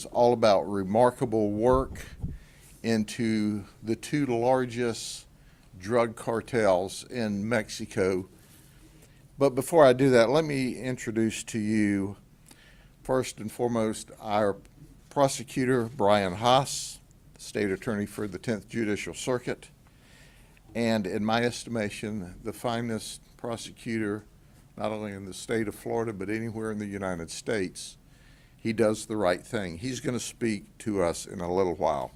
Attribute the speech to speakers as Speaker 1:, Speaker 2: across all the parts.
Speaker 1: does all about remarkable work into the two largest drug cartels in Mexico. But before I do that, let me introduce to you, first and foremost, our prosecutor, Brian Haas, State Attorney for the 10th Judicial Circuit, and in my estimation, the finest prosecutor, not only in the state of Florida, but anywhere in the United States. He does the right thing. He's going to speak to us in a little while.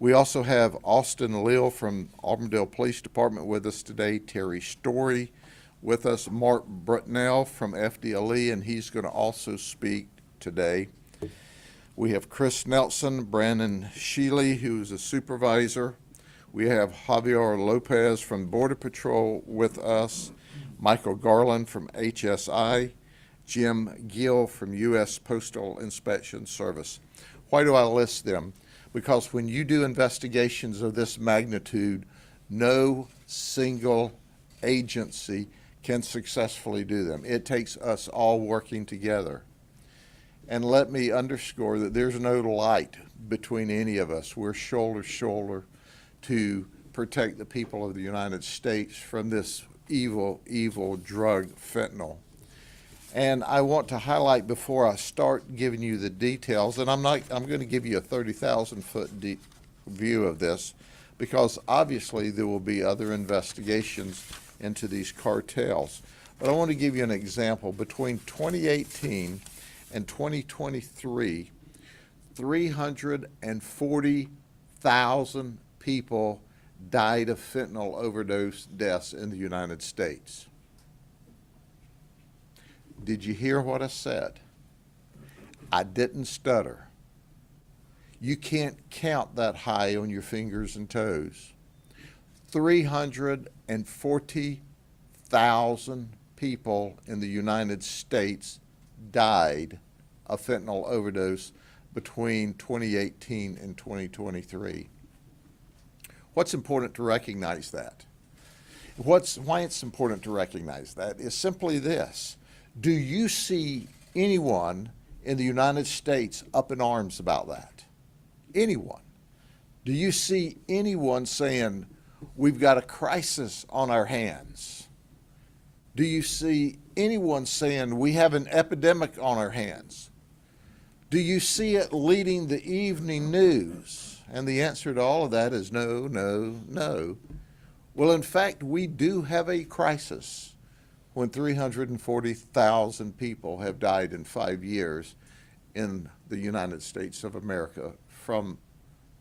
Speaker 1: We also have Austin Leal from Auburndale Police Department with us today, Terry Story with us, Mark Brutnell from FDLE, and he's going to also speak today. We have Chris Nelson, Brandon Shealy, who's a supervisor. We have Javier Lopez from Border Patrol with us, Michael Garland from HSI, Jim Gill from U.S. Postal Inspection Service. Why do I list them? Because when you do investigations of this magnitude, no single agency can successfully do them. It takes us all working together. And let me underscore that there's no light between any of us. We're shoulder to shoulder to protect the people of the United States from this evil, evil drug, fentanyl. And I want to highlight before I start giving you the details, and I'm going to give you a 30,000-foot view of this, because obviously there will be other investigations into these cartels. But I want to give you an example. Between 2018 and 2023, 340,000 people died of fentanyl overdose deaths in the United States. Did you hear what I said? I didn't stutter. You can't count that high on your fingers and toes. 340,000 people in the United States died of fentanyl overdose between 2018 and 2023. What's important to recognize that? Why it's important to recognize that is simply this. Do you see anyone in the United States up in arms about that? Anyone? Do you see anyone saying, we've got a crisis on our hands? Do you see anyone saying, we have an epidemic on our hands? Do you see it leading the evening news? And the answer to all of that is no, no, no. Well, in fact, we do have a crisis when 340,000 people have died in 5 years in the United States of America from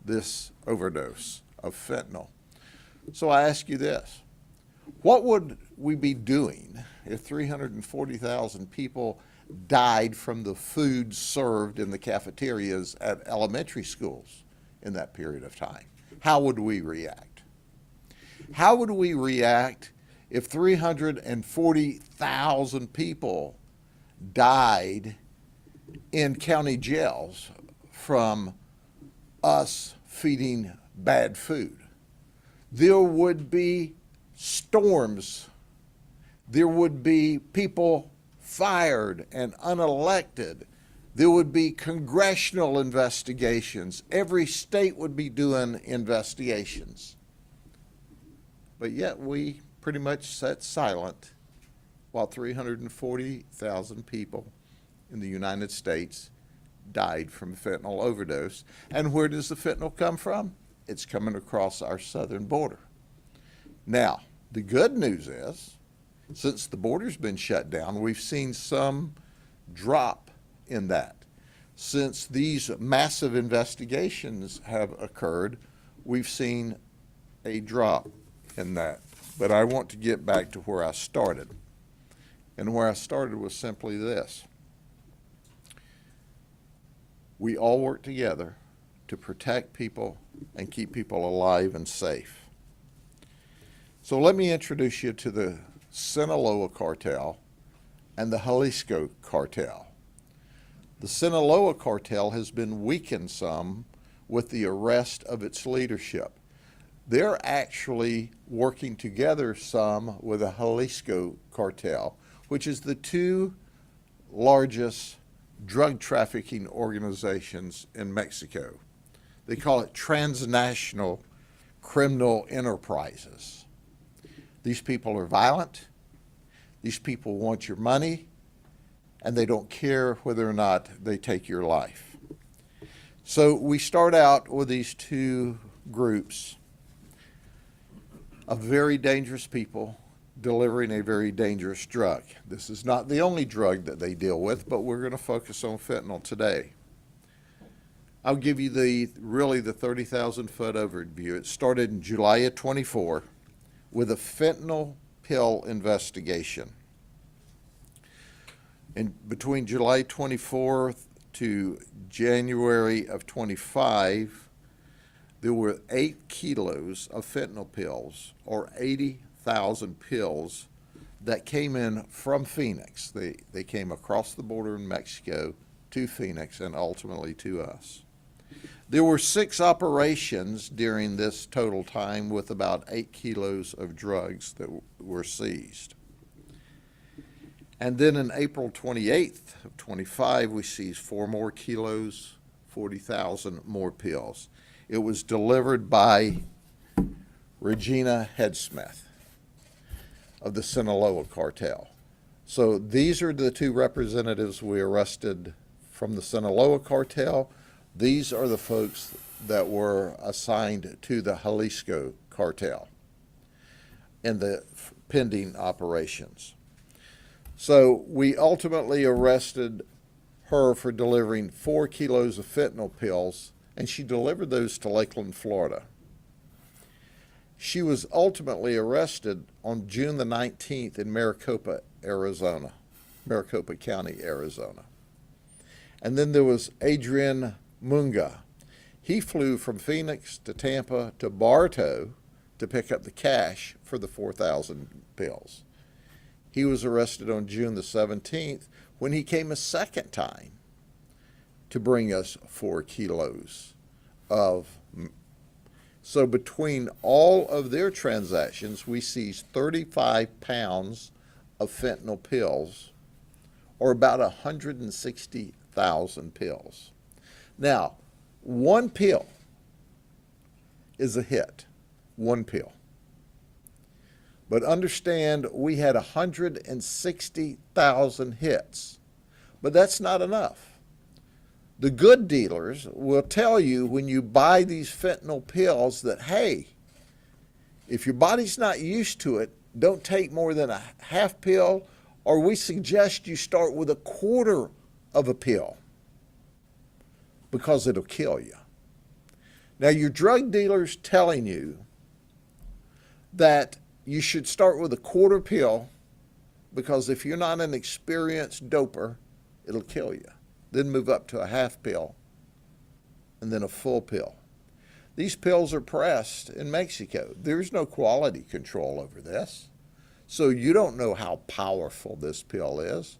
Speaker 1: this overdose of fentanyl. So I ask you this, what would we be doing if 340,000 people died from the food served in the cafeterias at elementary schools in that period of time? How would we react? How would we react if 340,000 people died in county jails from us feeding bad food? There would be storms. There would be people fired and unelected. There would be congressional investigations. Every state would be doing investigations. But yet we pretty much sat silent while 340,000 people in the United States died from fentanyl overdose. And where does the fentanyl come from? It's coming across our southern border. Now, the good news is, since the border's been shut down, we've seen some drop in that. Since these massive investigations have occurred, we've seen a drop in that. But I want to get back to where I started. And where I started was simply this. We all work together to protect people and keep people alive and safe. So let me introduce you to the Sinaloa cartel and the Jalisco cartel. The Sinaloa cartel has been weakened some with the arrest of its leadership. They're actually working together some with the Jalisco cartel, which is the two largest drug trafficking organizations in Mexico. They call it transnational criminal enterprises. These people are violent. These people want your money, and they don't care whether or not they take your life. So we start out with these two groups of very dangerous people delivering a very dangerous drug. This is not the only drug that they deal with, but we're going to focus on fentanyl today. I'll give you really the 30,000-foot overview. It started in July of 24 with a fentanyl pill investigation. Between July 24th to January of 25, there were 8 kilos of fentanyl pills, or 80,000 pills, that came in from Phoenix. They came across the border in Mexico to Phoenix and ultimately to us. There were 6 operations during this total time with about 8 kilos of drugs that were seized. And then in April 28th of 25, we seized 4 more kilos, 40,000 more pills. It was delivered by Regina Headsmith of the Sinaloa cartel. So these are the 2 representatives we arrested from the Sinaloa cartel. These are the folks that were assigned to the Jalisco cartel in the pending operations. So we ultimately arrested her for delivering 4 kilos of fentanyl pills, and she delivered those to Lakeland, Florida. She was ultimately arrested on June the 19th in Maricopa, Arizona, Maricopa County, Arizona. And then there was Adrian Munga. He flew from Phoenix to Tampa to Bartow to pick up the cash for the 4,000 pills. He was arrested on June the 17th when he came a second time to bring us 4 kilos of. So between all of their transactions, we seized 35 pounds of fentanyl pills, or about 160,000 pills. Now, 1 pill is a hit, 1 pill. But understand, we had 160,000 hits. But that's not enough. The good dealers will tell you when you buy these fentanyl pills that, hey, if your body's not used to it, don't take more than a half pill, or we suggest you start with 1/4 of a pill because it'll kill you. Now, your drug dealer's telling you that you should start with 1/4 pill because if you're not an experienced doper, it'll kill you. Then move up to a half pill and then a full pill. These pills are pressed in Mexico. There's no quality control over this. So you don't know how powerful this pill is.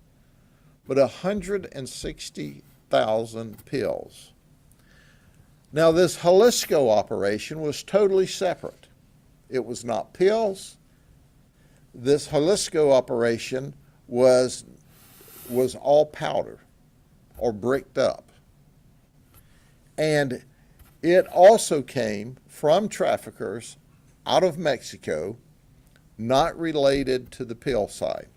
Speaker 1: But 160,000 pills. Now this Jalisco operation was totally separate. It was not pills. This Jalisco operation was all powder or bricked up. And it also came from traffickers out of Mexico, not related to the pill side.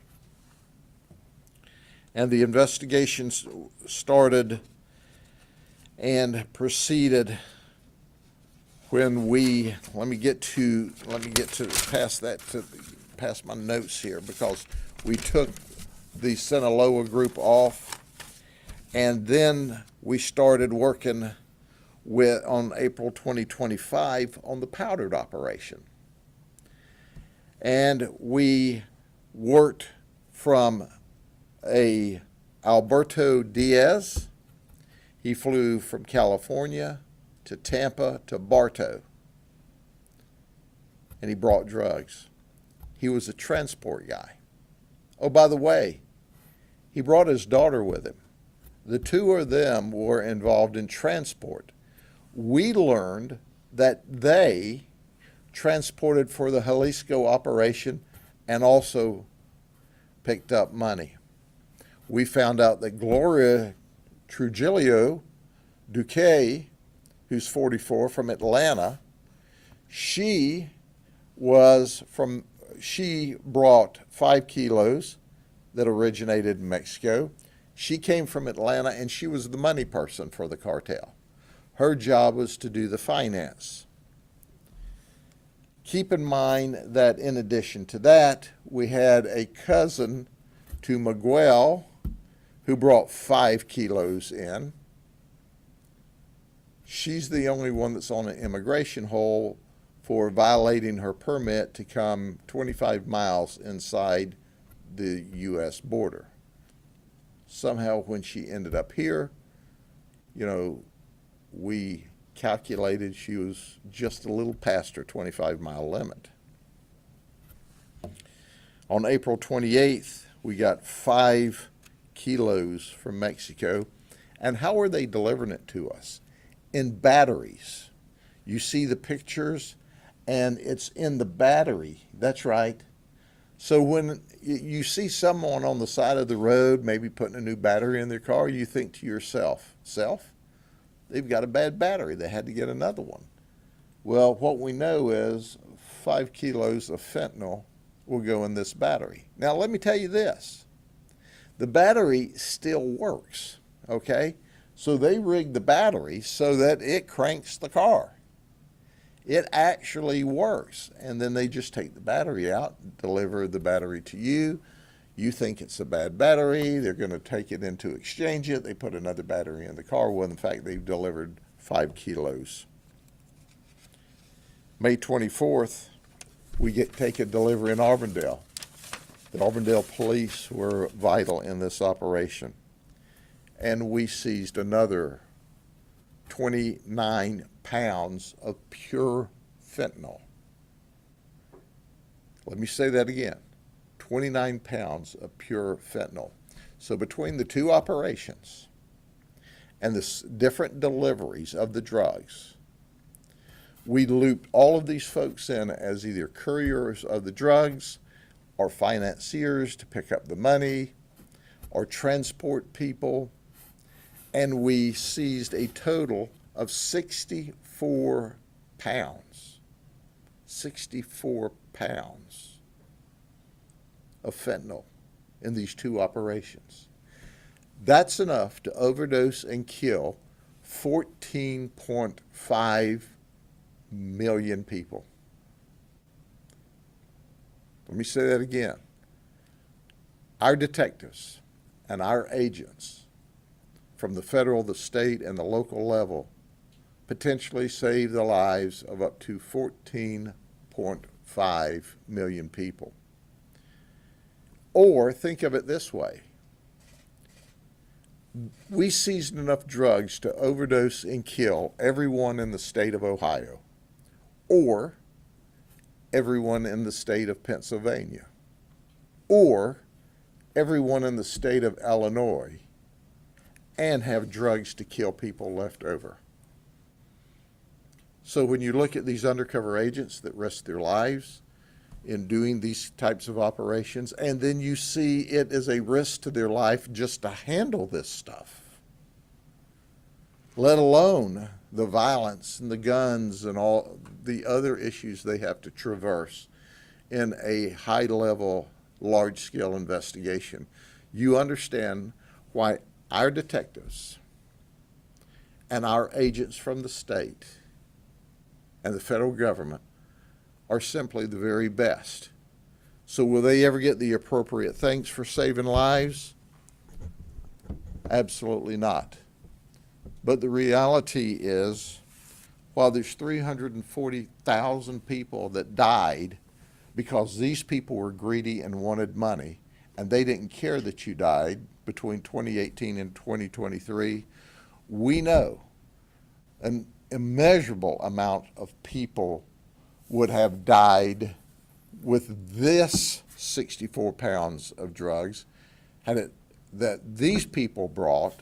Speaker 1: And the investigations started and proceeded when let me get past my notes here, because we took the Sinaloa group off, and then we started working on April 2025 on the powdered operation. And we worked from Alberto Diaz. He flew from California to Tampa to Bartow, and he brought drugs. He was a transport guy. Oh, by the way, he brought his daughter with him. The 2 of them were involved in transport. We learned that they transported for the Jalisco operation and also picked up money. We found out that Gloria Trujillo Duque, who's 44, from Atlanta. She brought 5 kilos that originated in Mexico. She came from Atlanta, and she was the money person for the cartel. Her job was to do the finance. Keep in mind that in addition to that, we had a cousin to Miguel who brought 5 kilos in. She's the only one that's on an immigration hold for violating her permit to come 25 miles inside the U.S. border. Somehow when she ended up here, we calculated she was just a little past her 25-mile limit. On April 28th, we got 5 kilos from Mexico. And how are they delivering it to us? In batteries. You see the pictures, and it's in the battery. That's right. So when you see someone on the side of the road maybe putting a new battery in their car, you think to yourself, they've got a bad battery. They had to get another one. Well, what we know is 5 kilos of fentanyl will go in this battery. Now, let me tell you this. The battery still works, okay? So they rigged the battery so that it cranks the car. It actually works. And then they just take the battery out, deliver the battery to you. You think it's a bad battery. They're going to take it in to exchange it. They put another battery in the car. Well, in fact, they've delivered 5 kilos. May 24th, we take a delivery in Auburndale. The Auburndale police were vital in this operation. And we seized another 29 pounds of pure fentanyl. Let me say that again. 29 pounds of pure fentanyl. So between the two operations and the different deliveries of the drugs, we looped all of these folks in as either couriers of the drugs or financiers to pick up the money or transport people. And we seized a total of 64 pounds. 64 pounds of fentanyl in these two operations. That's enough to overdose and kill 14.5 million people. Let me say that again. Our detectives and our agents from the federal, the state, and the local level potentially save the lives of up to 14.5 million people. Or think of it this way. We seized enough drugs to overdose and kill everyone in the state of Ohio, or everyone in the state of Pennsylvania, or everyone in the state of Illinois, and have drugs to kill people left over. So when you look at these undercover agents that risk their lives in doing these types of operations, and then you see it as a risk to their life just to handle this stuff, let alone the violence and the guns and all the other issues they have to traverse in a high-level, large-scale investigation, you understand why our detectives and our agents from the state and the federal government are simply the very best. So will they ever get the appropriate thanks for saving lives? Absolutely not. But the reality is, while there's 340,000 people that died because these people were greedy and wanted money, and they didn't care that you died between 2018 and 2023, we know an immeasurable amount of people would have died with this 64 pounds of drugs that these people brought,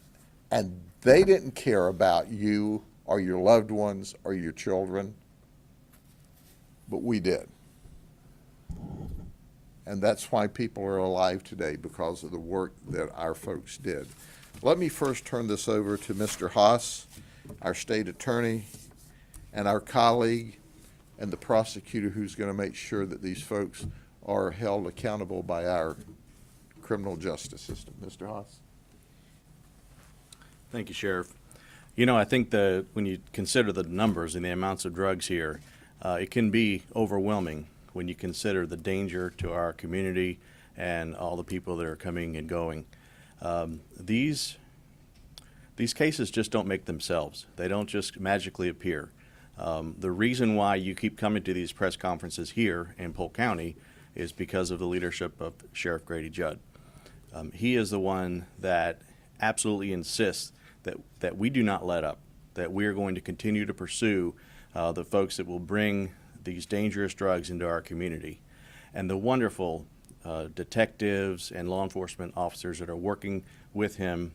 Speaker 1: and they didn't care about you or your loved ones or your children, but we did. And that's why people are alive today, because of the work that our folks did. Let me first turn this over to Mr. Haas, our state attorney, and our colleague, and the prosecutor who's going to make sure that these folks are held accountable by our criminal justice system. Mr. Haas.
Speaker 2: Thank you, Sheriff. You know, I think when you consider the numbers and the amounts of drugs here, it can be overwhelming when you consider the danger to our community and all the people that are coming and going. These cases just don't make themselves. They don't just magically appear. The reason why you keep coming to these press conferences here in Polk County is because of the leadership of Sheriff Grady Judd. He is the one that absolutely insists that we do not let up, that we are going to continue to pursue the folks that will bring these dangerous drugs into our community. And the wonderful detectives and law enforcement officers that are working with him,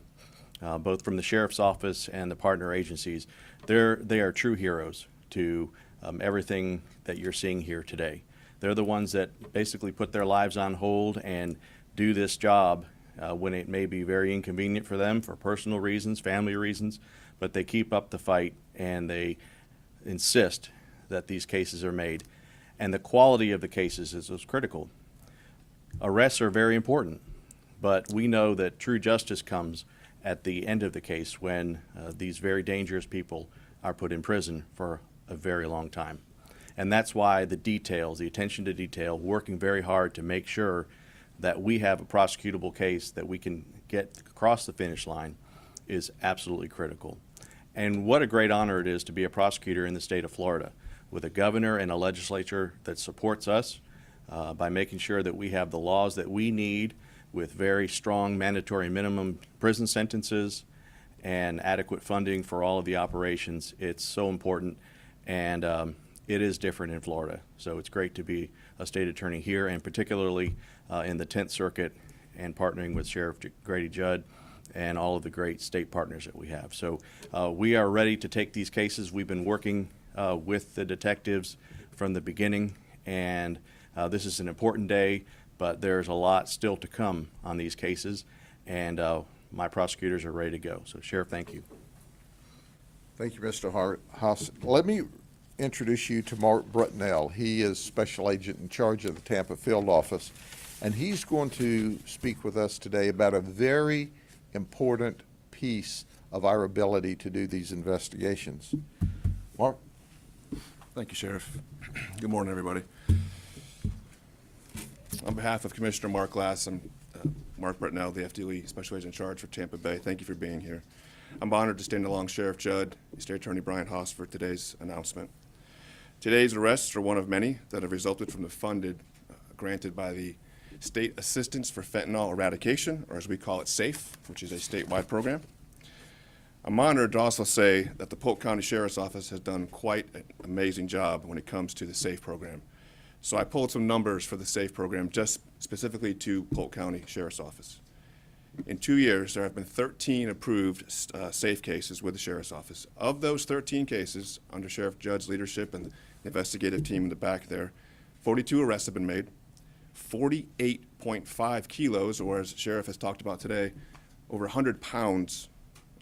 Speaker 2: both from the sheriff's office and the partner agencies, they are true heroes to everything that you're seeing here today. They're the ones that basically put their lives on hold and do this job when it may be very inconvenient for them for personal reasons, family reasons, but they keep up the fight and they insist that these cases are made. And the quality of the cases is critical. Arrests are very important, but we know that true justice comes at the end of the case when these very dangerous people are put in prison for a very long time. And that's why the details, the attention to detail, working very hard to make sure that we have a prosecutable case that we can get across the finish line is absolutely critical. And what a great honor it is to be a prosecutor in the state of Florida with a governor and a legislature that supports us by making sure that we have the laws that we need with very strong mandatory minimum prison sentences and adequate funding for all of the operations. It's so important, and it is different in Florida. So it's great to be a state attorney here, and particularly in the 10th Circuit, and partnering with Sheriff Grady Judd and all of the great state partners that we have. So we are ready to take these cases. We've been working with the detectives from the beginning, and this is an important day, but there's a lot still to come on these cases, and my prosecutors are ready to go. So, Sheriff, thank you.
Speaker 1: Thank you, Mr. Haas. Let me introduce you to Mark Brutnell. He is Special Agent in charge of the Tampa Field Office, and he's going to speak with us today about a very important piece of our ability to do these investigations. Mark?
Speaker 3: Thank you, Sheriff. Good morning, everybody. On behalf of Commissioner Mark Glass, I'm Mark Brutnell, the FDLE Special Agent in charge for Tampa Bay. Thank you for being here. I'm honored to stand along Sheriff Judd and State Attorney Brian Haas for today's announcement. Today's arrests are one of many that have resulted from the funded granted by the State Assistance for Fentanyl Eradication, or as we call it, SAFE, which is a statewide program. I'm honored to also say that the Polk County Sheriff's Office has done quite an amazing job when it comes to the SAFE program. So I pulled some numbers for the SAFE program just specifically to Polk County Sheriff's Office. In 2 years, there have been 13 approved SAFE cases with the Sheriff's Office. Of those 13 cases, under Sheriff Judd's leadership and the investigative team in the back there, 42 arrests have been made, 48.5 kilos, or as the Sheriff has talked about today, over 100 pounds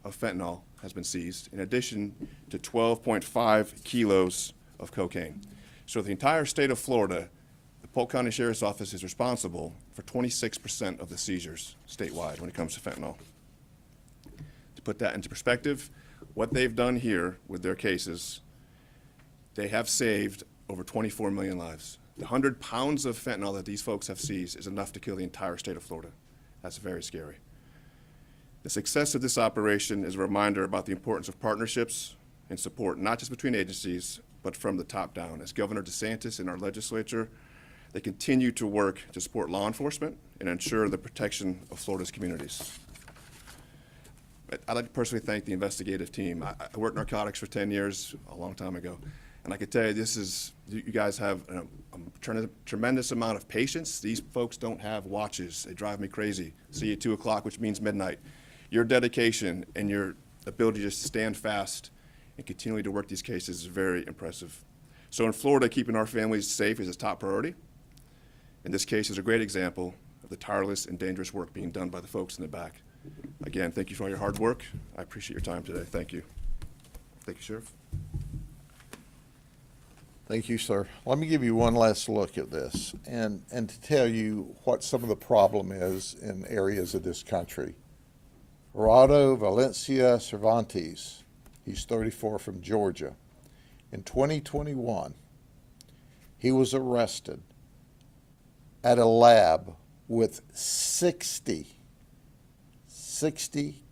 Speaker 3: of fentanyl has been seized, in addition to 12.5 kilos of cocaine. So the entire state of Florida, the Polk County Sheriff's Office is responsible for 26% of the seizures statewide when it comes to fentanyl. To put that into perspective, what they've done here with their cases, they have saved over 24 million lives. The 100 pounds of fentanyl that these folks have seized is enough to kill the entire state of Florida. That's very scary. The success of this operation is a reminder about the importance of partnerships and support, not just between agencies, but from the top down. As Governor DeSantis and our legislature, they continue to work to support law enforcement and ensure the protection of Florida's communities. I'd like to personally thank the investigative team. I worked narcotics for 10 years, a long time ago, and I can tell you you guys have a tremendous amount of patience. These folks don't have watches. They drive me crazy. See you at 2 o'clock, which means midnight. Your dedication and your ability to just stand fast and continually to work these cases is very impressive. So in Florida, keeping our families safe is a top priority. And this case is a great example of the tireless and dangerous work being done by the folks in the back. Again, thank you for all your hard work. I appreciate your time today. Thank you. Thank you, Sheriff.
Speaker 1: Thank you, sir. Let me give you one last look at this and to tell you what some of the problem is in areas of this country. Gerardo Valencia Cervantes, he's 34 from Georgia. In 2021, he was arrested at a lab with 60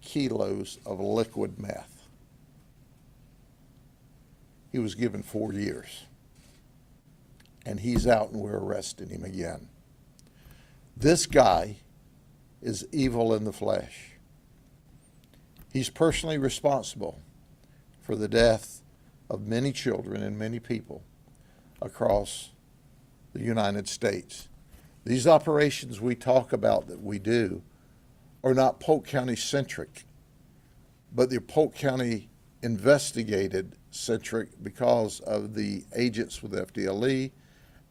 Speaker 1: kilos of liquid meth. He was given 4 years. And he's out and we're arresting him again. This guy is evil in the flesh. He's personally responsible for the death of many children and many people across the United States. These operations we talk about that we do are not Polk County centric, but they're Polk County investigated centric because of the agents with FDLE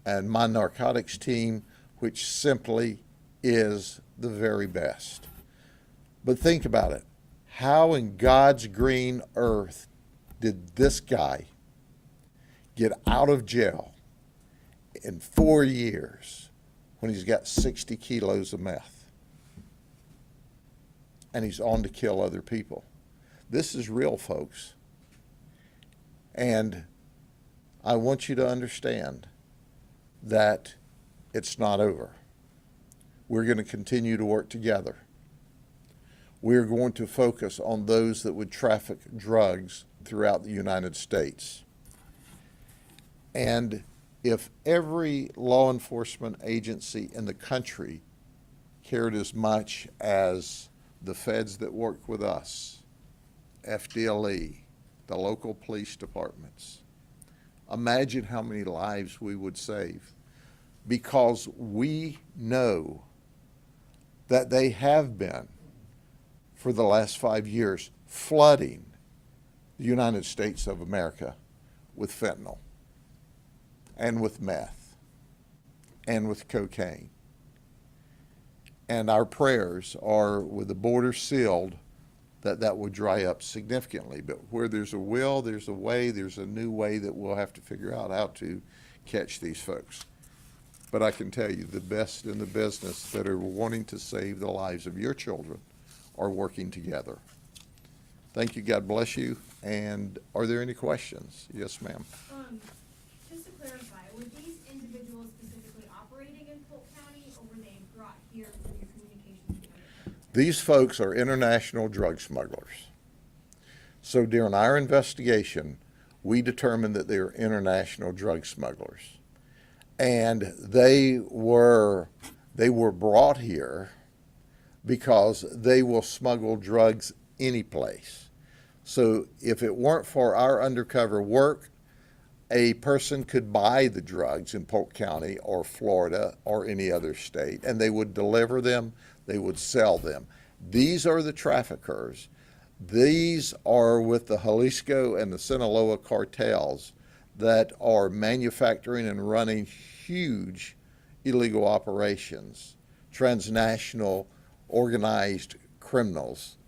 Speaker 1: and my narcotics team, which simply is the very best. But think about it. How in God's green earth did this guy get out of jail in 4 years when he's got 60 kilos of meth? And he's on to kill other people. This is real, folks. And I want you to understand that it's not over. We're going to continue to work together. We're going to focus on those that would traffic drugs throughout the United States. And if every law enforcement agency in the country cared as much as the feds that work with us, FDLE, the local police departments, imagine how many lives we would save, because we know that they have been, for the last 5 years, flooding the United States of America with fentanyl and with meth and with cocaine. And our prayers are, with the border sealed, that would dry up significantly. But where there's a will, there's a way, there's a new way that we'll have to figure out how to catch these folks. But I can tell you, the best in the business that are wanting to save the lives of your children are working together. Thank you. God bless you. And are there any questions? Yes, ma'am.
Speaker 4: Just to clarify, were these individuals specifically operating in Polk County, or were they brought here through your communications with other cartels?
Speaker 1: These folks are international drug smugglers. So during our investigation, we determined that they are international drug smugglers. And they were brought here because they will smuggle drugs any place. So if it weren't for our undercover work, a person could buy the drugs in Polk County or Florida or any other state, and they would deliver them, they would sell them. These are the traffickers. These are with the Jalisco and the Sinaloa cartels that are manufacturing and running huge illegal operations, transnational organized criminals.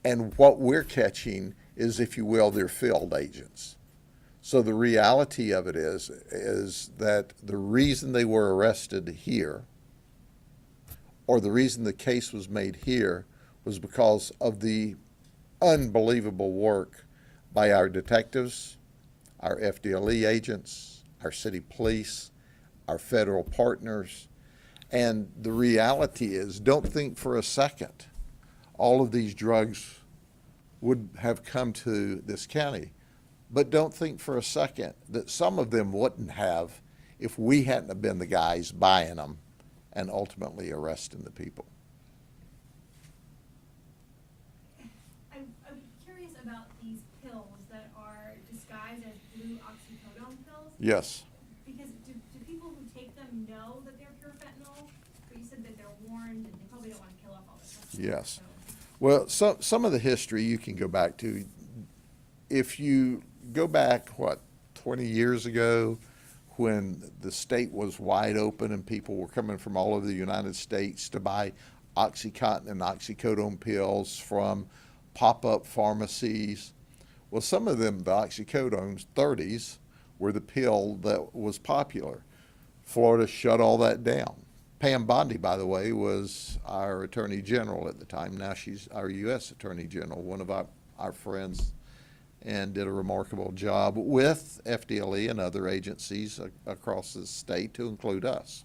Speaker 1: And what we're catching is, if you will, their field agents. So the reality of it is that the reason they were arrested here, or the reason the case was made here, was because of the unbelievable work by our detectives, our FDLE agents, our city police, our federal partners. And the reality is, don't think for a second all of these drugs would have come to this county. But don't think for a second that some of them wouldn't have if we hadn't have been the guys buying them and ultimately arresting the people.
Speaker 4: I'm curious about these pills that are disguised as blue oxycodone pills.
Speaker 1: Yes.
Speaker 4: Because do people who take them know that they're pure fentanyl? But you said that they're warned and they probably don't want to kill off all the customers.
Speaker 1: Yes.
Speaker 4: So.
Speaker 1: Well, some of the history you can go back to. If you go back, 20 years ago, when the state was wide open and people were coming from all over the United States to buy OxyContin and oxycodone pills from pop-up pharmacies. Well, some of them, the oxycodones, 30s, were the pill that was popular. Florida shut all that down. Pam Bondi, by the way, was our Attorney General at the time. Now she's our U.S. Attorney General, one of our friends, and did a remarkable job with FDLE and other agencies across the state, to include us.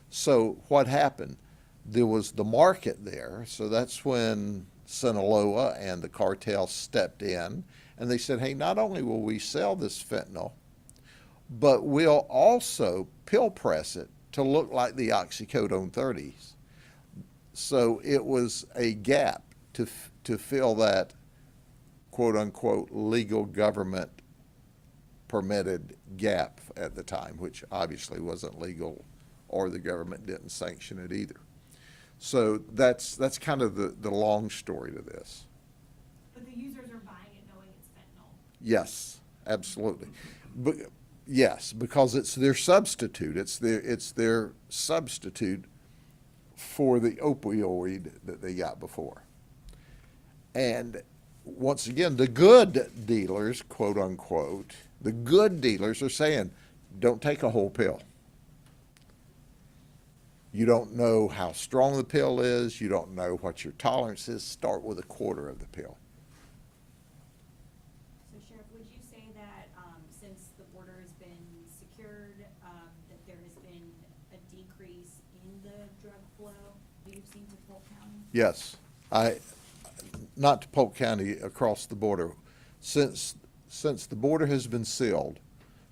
Speaker 1: So what happened? There was the market there, so that's when Sinaloa and the cartel stepped in, and they said, hey, not only will we sell this fentanyl, but we'll also pill press it to look like the oxycodone 30s. So it was a gap to fill that quote-unquote legal government permitted gap at the time, which obviously wasn't legal, or the government didn't sanction it either. So that's kind of the long story to this.
Speaker 4: But the users are buying it knowing it's fentanyl.
Speaker 1: Yes, absolutely. But yes, because it's their substitute. It's their substitute for the opioid that they got before. And once again, the good dealers, quote unquote, the good dealers are saying, don't take a whole pill. You don't know how strong the pill is. You don't know what your tolerance is. Start with a quarter of the pill.
Speaker 5: So Sheriff, would you say that since the border has been secured, that there has been a decrease in the drug flow that you've seen to Polk County?
Speaker 1: Yes, not to Polk County, across the border. Since the border has been sealed,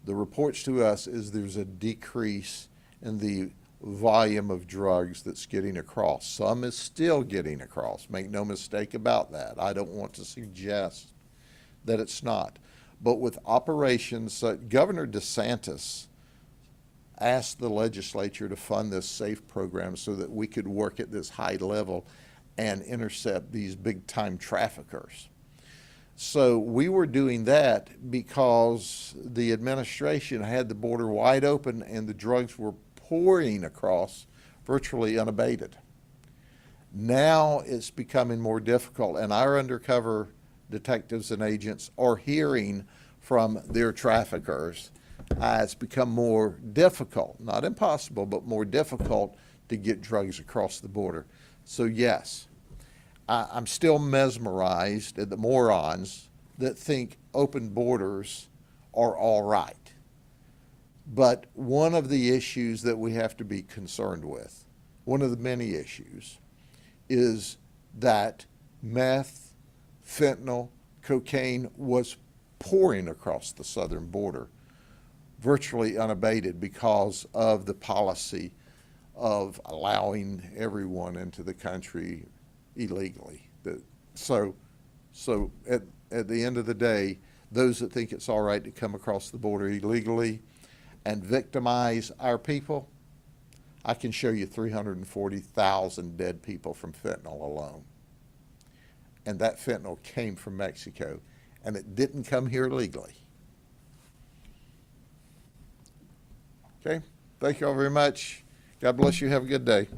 Speaker 1: the reports to us is there's a decrease in the volume of drugs that's getting across. Some is still getting across. Make no mistake about that. I don't want to suggest that it's not. But with operations, Governor DeSantis asked the legislature to fund this SAFE program so that we could work at this high level and intercept these big-time traffickers. So we were doing that because the administration had the border wide open and the drugs were pouring across virtually unabated. Now it's becoming more difficult, and our undercover detectives and agents are hearing from their traffickers. It's become more difficult, not impossible, but more difficult to get drugs across the border. So yes, I'm still mesmerized at the morons that think open borders are all right. But one of the issues that we have to be concerned with, one of the many issues, is that meth, fentanyl, cocaine was pouring across the southern border, virtually unabated because of the policy of allowing everyone into the country illegally. So at the end of the day, those that think it's all right to come across the border illegally and victimize our people, I can show you 340,000 dead people from fentanyl alone. And that fentanyl came from Mexico, and it didn't come here legally. Okay, thank you all very much. God bless you. Have a good day.